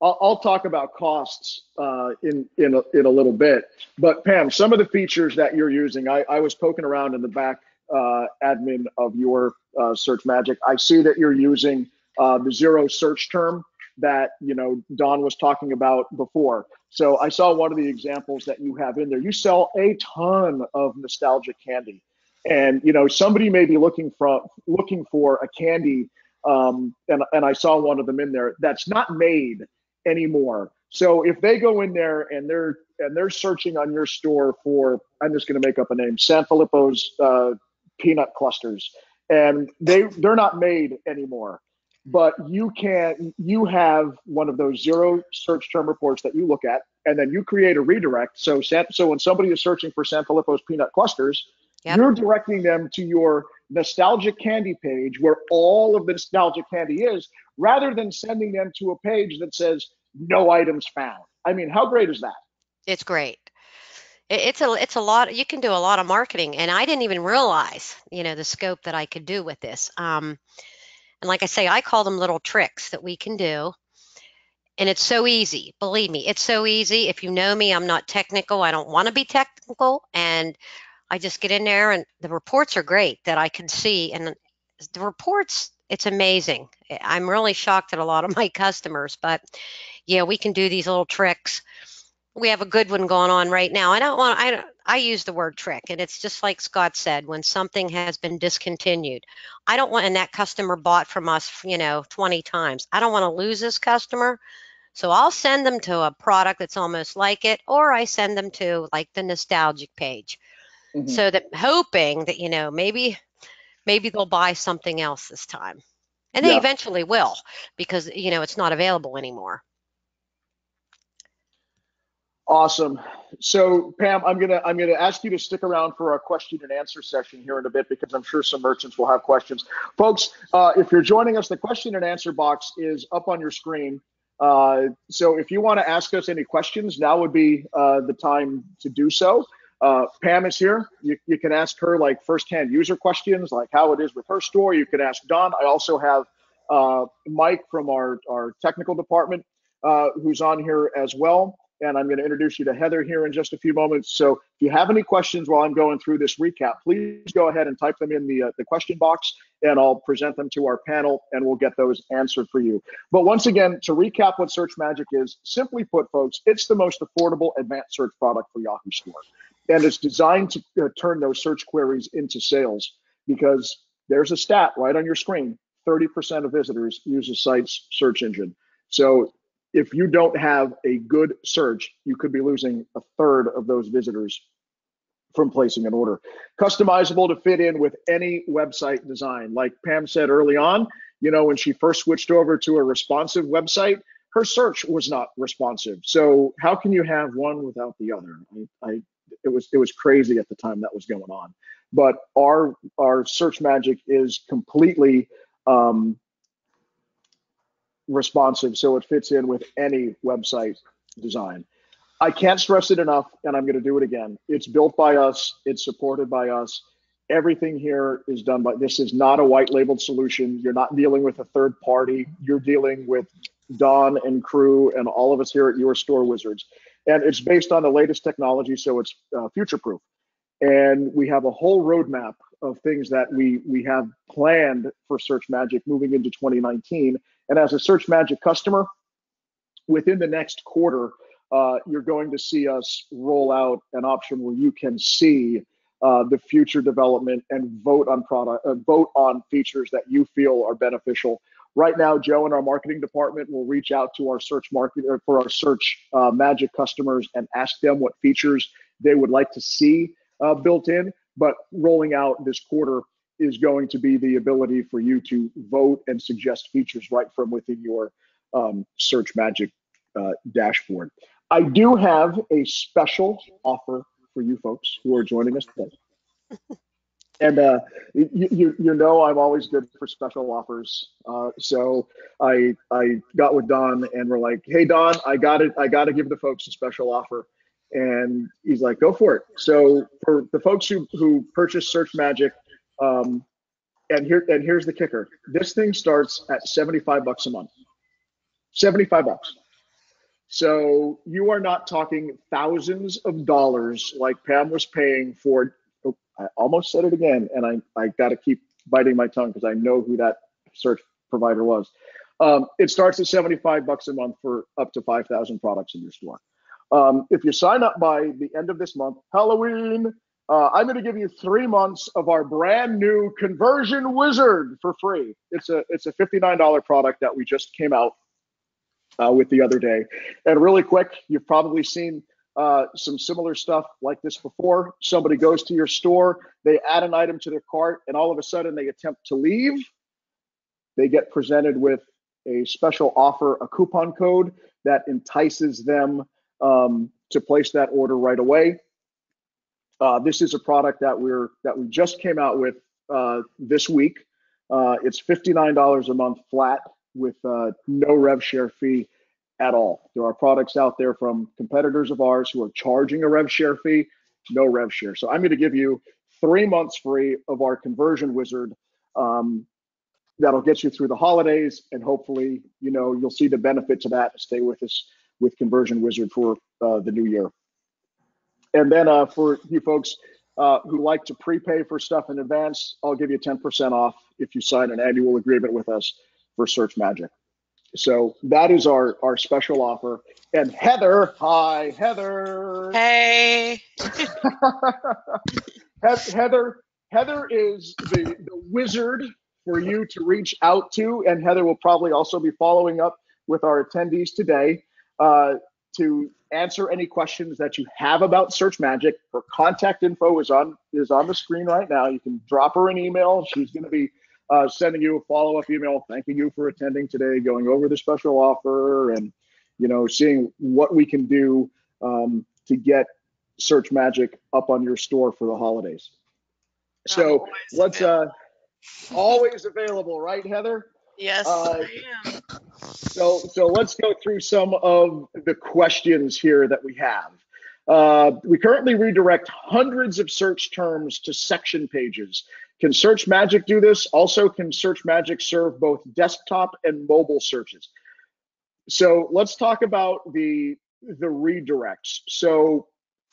I'll talk about costs in a little bit. But Pam, some of the features that you're using, I was poking around in the back admin of your Search Magic. I see that you're using the zero search term that Don was talking about before. So I saw one of the examples that you have in there. You sell a ton of nostalgic candy, and somebody may be looking for a candy, and I saw one of them in there that's not made anymore. So if they go in there and they're searching on your store for, I'm just going to make up a name, Sanfilippo's peanut clusters, and they're not made anymore. But you have one of those zero search term reports that you look at, and then you create a redirect. So when somebody is searching for Sanfilippo's peanut clusters, Yep. you're directing them to your nostalgic candy page where all of the nostalgic candy is, rather than sending them to a page that says no items found. I mean, how great is that? It's great. It's a lot. You can do a lot of marketing, and I didn't even realize, the scope that I could do with this. And like I say, I call them little tricks that we can do. And it's so easy. Believe me, it's so easy. If you know me, I'm not technical. I don't want to be technical. And I just get in there, and the reports are great that I can see. And the reports, it's amazing. I'm really shocked at a lot of my customers. But yeah, we can do these little tricks. We have a good one going on right now. I use the word trick, and it's just like Scott said, when something has been discontinued. I don't want, and that customer bought from us, 20 times. I don't want to lose this customer. So I'll send them to a product that's almost like it, or I send them to like the nostalgic page. Mm-hmm. So that hoping that, maybe they'll buy something else this time. And they Yeah. eventually will because, it's not available anymore. Awesome. So Pam, I'm gonna ask you to stick around for our question and answer session here in a bit because I'm sure some merchants will have questions. Folks, if you're joining us, the question and answer box is up on your screen. So if you want to ask us any questions, now would be the time to do so. Pam is here. You can ask her like firsthand user questions, like how it is with her store. You can ask Don. I also have Mike from our technical department who's on here as well. And I'm going to introduce you to Heather here in just a few moments. So if you have any questions while I'm going through this recap, please go ahead and type them in the question box, and I'll present them to our panel, and we'll get those answered for you. But once again, to recap what Search Magic is, simply put, folks, it's the most affordable advanced search product for Yahoo Store. And it's designed to turn those search queries into sales, because there's a stat right on your screen. 30% of visitors use the site's search engine. So if you don't have a good search, you could be losing a third of those visitors from placing an order. Customizable to fit in with any website design. Like Pam said early on, when she first switched over to a responsive website, her search was not responsive. So how can you have one without the other? It was crazy at the time that was going on. But our Search Magic is completely responsive, so it fits in with any website design. I can't stress it enough, and I'm going to do it again. It's built by us. It's supported by us. Everything here is done by, this is not a white labeled solution. You're not dealing with a third party. You're dealing with Don and crew and all of us here at Your Store Wizards. And it's based on the latest technology, so it's future proof. And we have a whole roadmap of things that we have planned for Search Magic moving into 2019. And as a Search Magic customer, within the next quarter, you're going to see us roll out an option where you can see the future development and vote on features that you feel are beneficial. Right now, Joe and our marketing department will reach out to our Search Magic customers and ask them what features they would like to see built in. But rolling out this quarter is going to be the ability for you to vote and suggest features right from within your Search Magic dashboard. I do have a special offer for you folks who are joining us today. And you know I'm always good for special offers. So I got with Don and we're like, hey Don, I got to give the folks a special offer. And he's like, go for it. So for the folks who purchase Search Magic, and here's the kicker. This thing starts at $75 a month. 75 bucks. So you are not talking thousands of dollars like Pam was paying for. Oh, I almost said it again, and I got to keep biting my tongue because I know who that search provider was. It starts at $75 a month for up to 5,000 products in your store. If you sign up by the end of this month, Halloween, I'm going to give you 3 months of our brand new Conversion Wizard for free. It's a $59 product that we just came out with the other day. And really quick, you've probably seen some similar stuff like this before. Somebody goes to your store, they add an item to their cart, and all of a sudden they attempt to leave. They get presented with a special offer, a coupon code that entices them to place that order right away. This is a product that we just came out with this week. It's $59 a month flat with no rev share fee at all. There are products out there from competitors of ours who are charging a rev share fee, no rev share. So I'm going to give you 3 months free of our Conversion Wizard. That'll get you through the holidays, and hopefully, you'll see the benefit to that and stay with us with Conversion Wizard for the new year. And then for you folks who like to prepay for stuff in advance, I'll give you 10% off if you sign an annual agreement with us for Search Magic. So that is our special offer. And Heather, hi, Heather. Hey. Heather is the wizard for you to reach out to, and Heather will probably also be following up with our attendees today to answer any questions that you have about Search Magic. Her contact info is on the screen right now. You can drop her an email. She's going to be sending you a follow-up email thanking you for attending today, going over the special offer, and seeing what we can do to get Search Magic up on your store for the holidays. So let's always available, right, Heather? Yes, I am. So let's go through some of the questions here that we have. We currently redirect hundreds of search terms to section pages. Can Search Magic do this? Also, can Search Magic serve both desktop and mobile searches? So let's talk about the redirects. So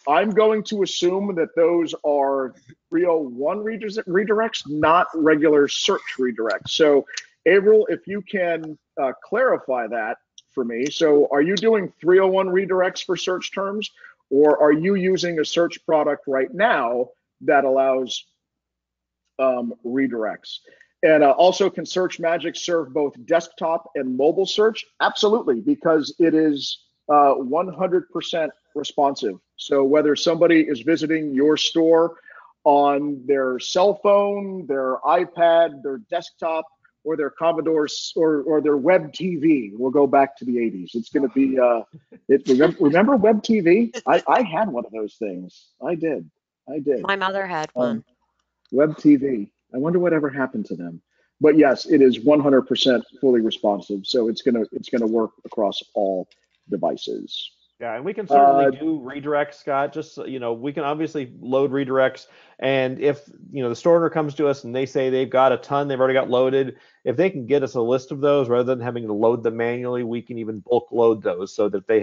I'm going to assume that those are 301 redirects, not regular search redirects. So Avril, if you can clarify that for me. So are you doing 301 redirects for search terms, or are you using a search product right now that allows redirects? And also, can Search Magic serve both desktop and mobile search? Absolutely, because it is 100% responsive. So whether somebody is visiting your store on their cell phone, their iPad, their desktop, or their Commodore or their web TV, we'll go back to the 80s. It's going to be, remember web TV? I had one of those things. I did. My mother had one. Web TV. I wonder whatever happened to them. But yes, it is 100% fully responsive. So it's gonna work across all devices. Yeah, and we can certainly do redirects, Scott. Just we can obviously load redirects, and if the store owner comes to us and they say they've got a ton, they've already got loaded. If they can get us a list of those rather than having to load them manually, we can even bulk load those so that they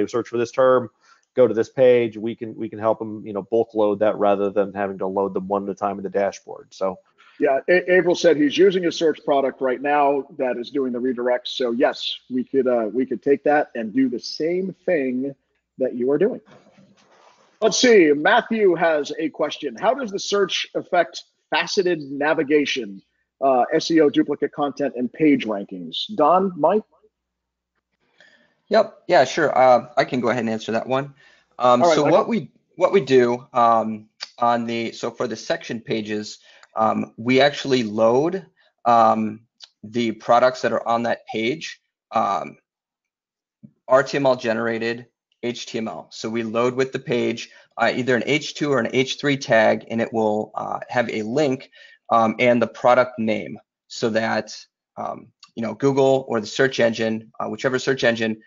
search for this term, go to this page. We can help them bulk load that rather than having to load them one at a time in the dashboard. So. Yeah, April said he's using a search product right now that is doing the redirects. So yes, we could take that and do the same thing that you are doing. Let's see. Matthew has a question. How does the search affect faceted navigation, SEO, duplicate content, and page rankings? Don, Mike? Yep. Yeah, sure. I can go ahead and answer that one. So what we do for the section pages, we actually load the products that are on that page, RTML generated HTML. So we load with the page either an H2 or an H3 tag, and it will have a link and the product name, so that Google or the search engine, whichever search engine,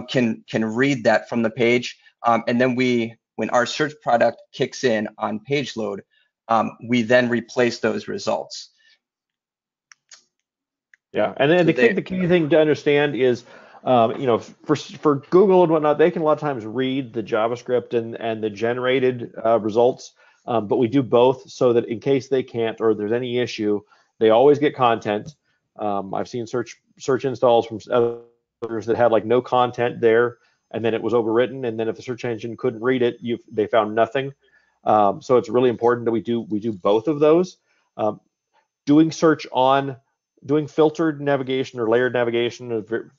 can read that from the page, and then when our search product kicks in on page load, we then replace those results. Yeah, and then the key thing to understand is, for Google and whatnot, they can a lot of times read the JavaScript and the generated results, but we do both so that in case they can't or there's any issue, they always get content. I've seen search installs from others that had like no content there, and then it was overwritten, and then if the search engine couldn't read it, they found nothing. So it's really important that we do both of those. Doing filtered navigation or layered navigation, or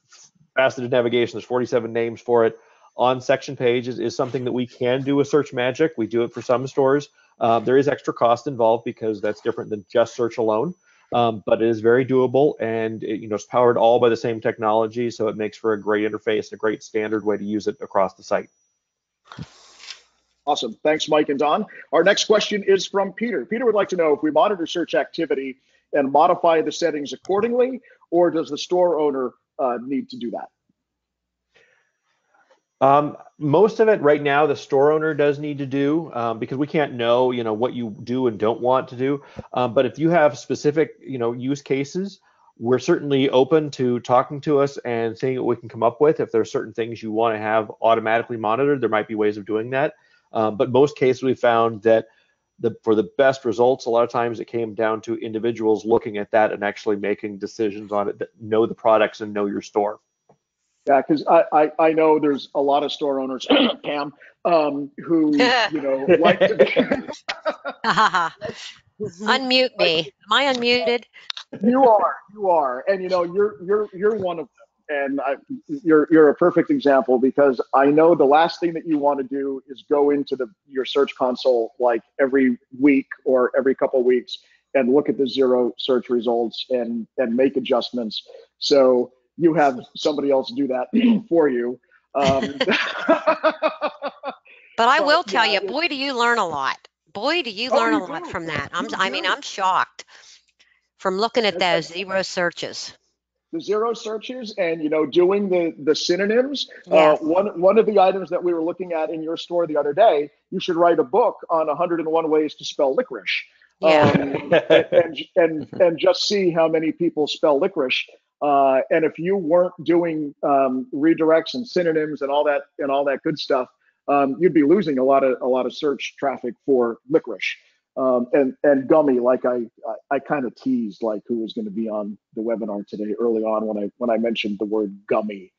faceted navigation, there's 47 names for it, on section pages is something that we can do with Search Magic. We do it for some stores. There is extra cost involved because that's different than just search alone, but it is very doable, and it's powered all by the same technology, so it makes for a great interface, a great standard way to use it across the site. Awesome. Thanks, Mike and Don. Our next question is from Peter. Peter would like to know if we monitor search activity and modify the settings accordingly, or does the store owner need to do that? Most of it right now, the store owner does need to do, because we can't know, what you do and don't want to do. But if you have specific, use cases, we're certainly open to talking to us and seeing what we can come up with. If there are certain things you want to have automatically monitored, there might be ways of doing that. But most cases we found that for the best results, a lot of times it came down to individuals looking at that and actually making decisions on it that know the products and know your store. Yeah, because I know there's a lot of store owners, Pam, who like to be. Unmute me. Am I unmuted? You are, and you're one of them, and you're a perfect example, because I know the last thing that you want to do is go into your search console like every week or every couple of weeks and look at the zero search results and make adjustments. So you have somebody else do that for you. But I will tell yeah, you, boy, do you learn a lot. Boy, do you oh, learn a you lot do. from that. You I mean, do. I'm shocked from looking at And, those 0 searches. the zero searches and doing the synonyms. Yes. One of the items that we were looking at in your store the other day, you should write a book on 101 ways to spell licorice. Yeah. And just see how many people spell licorice. And if you weren't doing redirects and synonyms and all that good stuff, you'd be losing a lot of search traffic for licorice. And gummy, like I kind of teased like who was going to be on the webinar today early on when I mentioned the word gummy,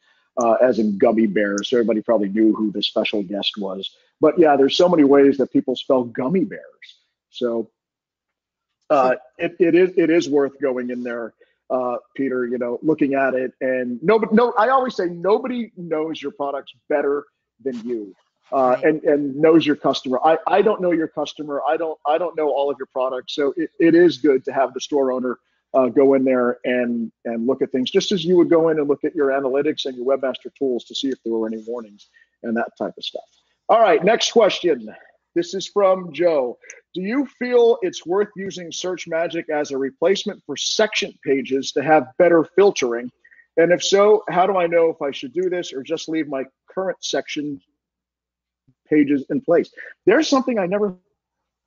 as in gummy bears. So everybody probably knew who the special guest was. But yeah, there's so many ways that people spell gummy bears. So it is worth going in there, Peter. Looking at it, and no, I always say nobody knows your products better than you. Right. And knows your customer. I don't know your customer. I don't know all of your products. So it is good to have the store owner go in there and look at things, just as you would go in and look at your analytics and your webmaster tools to see if there were any warnings and that type of stuff. All right, next question. This is from Joe. Do you feel it's worth using Search Magic as a replacement for section pages to have better filtering? And if so, how do I know if I should do this or just leave my current section pages in place? There's something I never,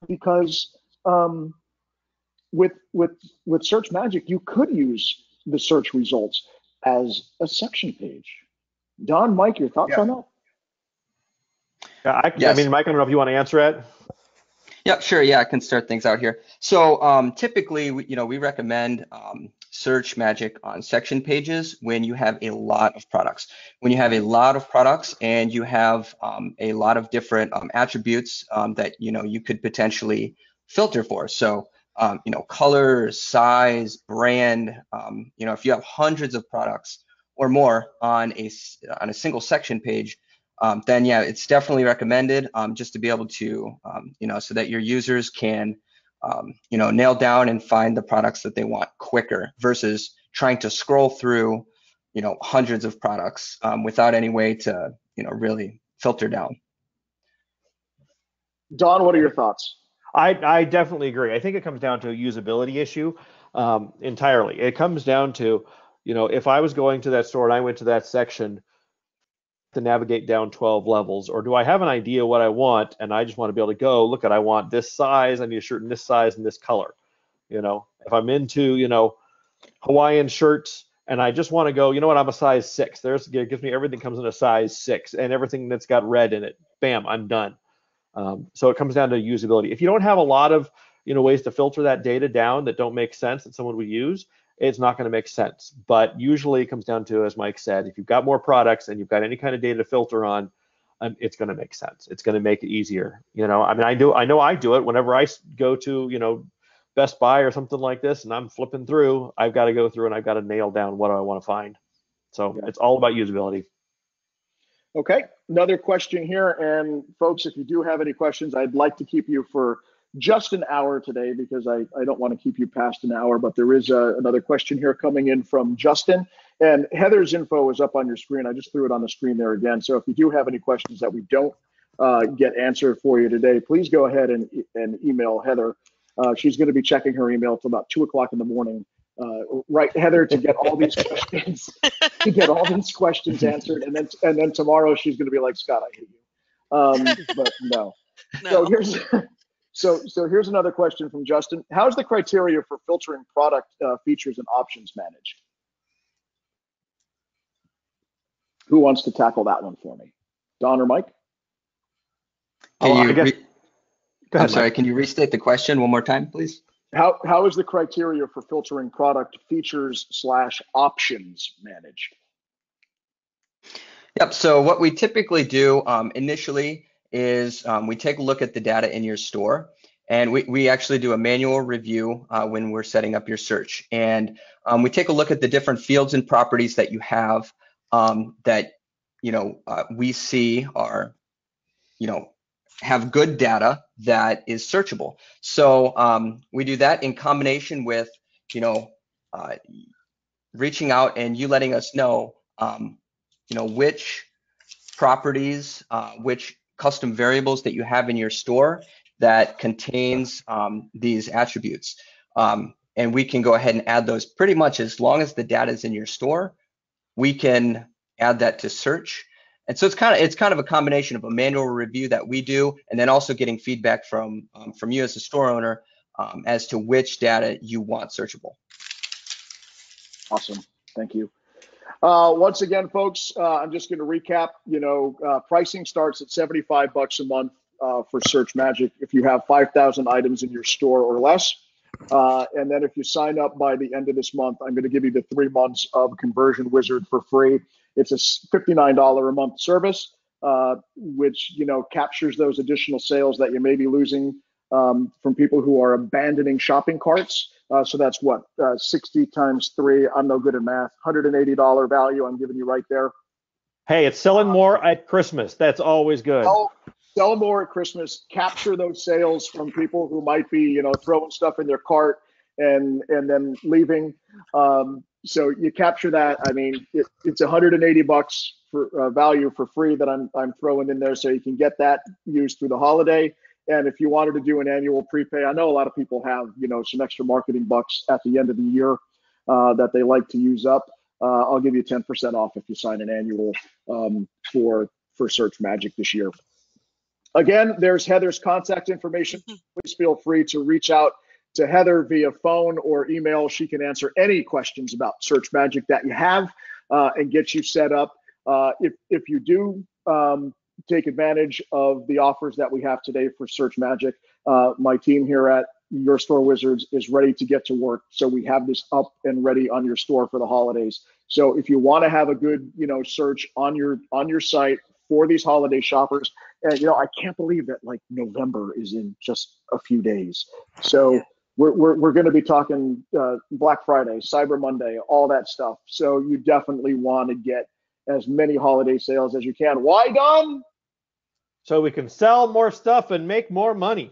because with Search Magic, you could use the search results as a section page. Don, Mike, your thoughts on that? I mean, Mike, I don't know if you want to answer it. Yeah, sure. Yeah, I can start things out here. So typically, we recommend Search Magic on section pages when you have a lot of products. When you have a lot of products and you have a lot of different attributes that you could potentially filter for. So color, size, brand. If you have hundreds of products or more on a single section page, then yeah, it's definitely recommended just to be able to, so that your users can, nail down and find the products that they want quicker versus trying to scroll through, hundreds of products without any way to, really filter down. Don, what are your thoughts? I definitely agree. I think it comes down to a usability issue entirely. It comes down to, if I was going to that store and I went to that section to navigate down 12 levels, or do I have an idea what I want and I just want to be able to go look at, I want this size, I need a shirt in this size and this color. If I'm into, Hawaiian shirts and I just want to go, I'm a size 6. It gives me everything comes in a size 6 and everything that's got red in it. Bam, I'm done. So it comes down to usability. If you don't have a lot of ways to filter that data down that don't make sense that someone would use, it's not going to make sense. But usually it comes down to, as Mike said, if you've got more products and you've got any kind of data to filter on, it's going to make sense. It's going to make it easier. I know I do it whenever I go to Best Buy or something like this, and I'm flipping through. I've got to go through and I've got to nail down what I want to find. So It's all about usability. Okay, another question here. And folks, if you do have any questions, I'd like to keep you for just an hour today because I don't want to keep you past an hour, but there is another question here coming in from Justin. And Heather's info is up on your screen. I just threw it on the screen there again. So if you do have any questions that we don't get answered for you today, please go ahead and email Heather. She's going to be checking her email till about 2 o'clock in the morning. Right, Heather, to get all these questions, answered, and then tomorrow she's going to be like, Scott, I hate you. But no. So here's another question from Justin. How's the criteria for filtering product features and options managed? Who wants to tackle that one for me? Don or Mike? I'm sorry, can you restate the question one more time, please? How is the criteria for filtering product features / options managed? Yep, so what we typically do initially is we take a look at the data in your store, and we actually do a manual review when we're setting up your search. And we take a look at the different fields and properties that you have that we see are have good data that is searchable. So we do that in combination with reaching out and you letting us know which properties, which custom variables that you have in your store that contains these attributes. And we can go ahead and add those pretty much as long as the data is in your store. We can add that to search. And so it's kind of a combination of a manual review that we do, and then also getting feedback from you as a store owner as to which data you want searchable. Awesome. Thank you. Once again, folks, I'm just going to recap. Pricing starts at $75 a month for Search Magic if you have 5,000 items in your store or less. And then if you sign up by the end of this month, I'm going to give you the 3 months of Conversion Wizard for free. It's a $59 a month service, which captures those additional sales that you may be losing from people who are abandoning shopping carts. So that's what, 60 times 3. I'm no good at math. $180 value I'm giving you right there. Hey, it's selling more at Christmas. That's always good. Sell more at Christmas. Capture those sales from people who might be, throwing stuff in their cart and then leaving. So you capture that. I mean, it's $180 for value for free that I'm throwing in there, so you can get that used through the holiday. And if you wanted to do an annual prepay, I know a lot of people have, some extra marketing bucks at the end of the year that they like to use up. I'll give you 10% off if you sign an annual for Search Magic this year. Again, there's Heather's contact information. Please feel free to reach out to Heather via phone or email. She can answer any questions about Search Magic that you have and get you set up. If you do take advantage of the offers that we have today for Search Magic, my team here at Your Store Wizards is ready to get to work. So we have this up and ready on your store for the holidays. So if you want to have a good, search on your site for these holiday shoppers, and I can't believe that like November is in just a few days. So we're going to be talking Black Friday, Cyber Monday, all that stuff. So you definitely want to get as many holiday sales as you can. Why, Don? So we can sell more stuff and make more money.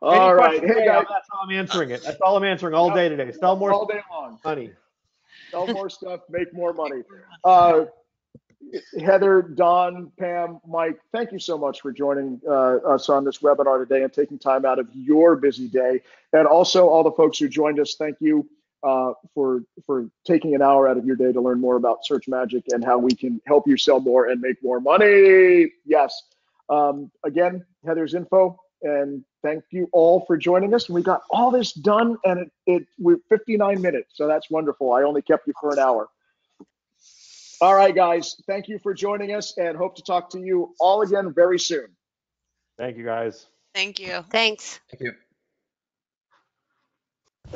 All right. Hey, guys. That's how I'm answering it. That's all I'm answering all day today. Sell more all day long. Money. Sell more stuff, make more money. Heather, Don, Pam, Mike, thank you so much for joining us on this webinar today and taking time out of your busy day. And also all the folks who joined us, thank you for taking an hour out of your day to learn more about Search Magic and how we can help you sell more and make more money. Yes. Again, Heather's info, and thank you all for joining us. And we got all this done, and we're 59 minutes, so that's wonderful. I only kept you for an hour. All right, guys, thank you for joining us, and hope to talk to you all again very soon. Thank you, guys. Thank you. Thanks. Thank you.